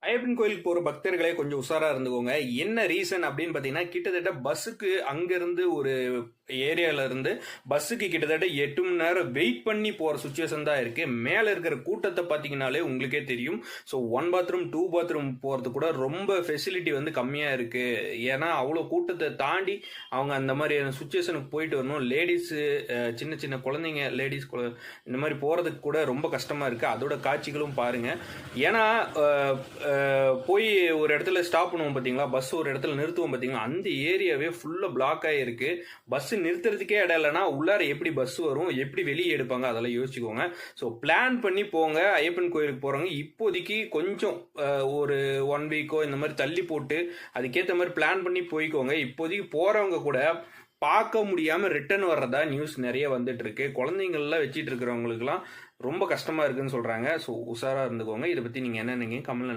ஐயப்பன் கோயிலுக்கு போகிற பக்தர்களே கொஞ்சம் உஷாராக இருந்துக்கோங்க. என்ன ரீசன் அப்படின்னு பார்த்தீங்கன்னா, கிட்டத்தட்ட பஸ்ஸுக்கு அங்கேருந்து ஒரு ஏரியாவிலேருந்து பஸ்ஸுக்கு கிட்டத்தட்ட 8 மணி நேரம் வெயிட் பண்ணி போகிற சுச்சுவேஷன் தான் இருக்குது. மேலே இருக்கிற கூட்டத்தை பார்த்தீங்கனாலே உங்களுக்கே தெரியும். ஸோ 1 பாத்ரூம் 2 பாத்ரூம் போகிறது கூட ரொம்ப ஃபெசிலிட்டி வந்து கம்மியாக இருக்குது. ஏன்னா அவ்வளோ கூட்டத்தை தாண்டி அவங்க அந்த மாதிரியான சுச்சுவேஷனுக்கு போயிட்டு வரணும். லேடிஸு, சின்ன சின்ன குழந்தைங்க, லேடிஸ் இந்த மாதிரி போகிறதுக்கு கூட ரொம்ப கஷ்டமாக இருக்குது. அதோட காட்சிகளும் பாருங்கள். ஏன்னா போய் ஒரு இடத்துல ஸ்டாப் பண்ணுவோம் பார்த்தீங்களா, பஸ் ஒரு இடத்துல நிறுத்துவோம் பார்த்தீங்களா, அந்த ஏரியாவே ஃபுல்லாக பிளாக் ஆகிருக்கு. பஸ் நிறுத்துறதுக்கே இடம் இல்லைன்னா உள்ளார எப்படி பஸ் வரும், எப்படி வெளியே எடுப்பாங்க, அதெல்லாம் யோசிச்சுக்கோங்க. ஸோ பிளான் பண்ணி போங்க. ஐயப்பன் கோயிலுக்கு போகிறவங்க இப்போதைக்கு கொஞ்சம் ஒரு 1 வீக்கோ இந்த மாதிரி தள்ளி போட்டு அதுக்கேற்ற மாதிரி பிளான் பண்ணி போய்க்கோங்க. இப்போதைக்கு போகிறவங்க கூட பார்க்க முடியாமல் ரிட்டர்ன் வர்றதா நியூஸ் நிறைய வந்துட்டு இருக்கு. குழந்தைங்கள்லாம் வச்சிட்டு இருக்கிறவங்களுக்குலாம் ரொம்ப கஷ்டமாக இருக்குன்னு சொல்கிறாங்க. ஸோ உஷாராக இருந்துக்கோங்க. இதை பற்றி நீங்கள் என்ன நினைக்கிறீங்க கமெண்ட்ல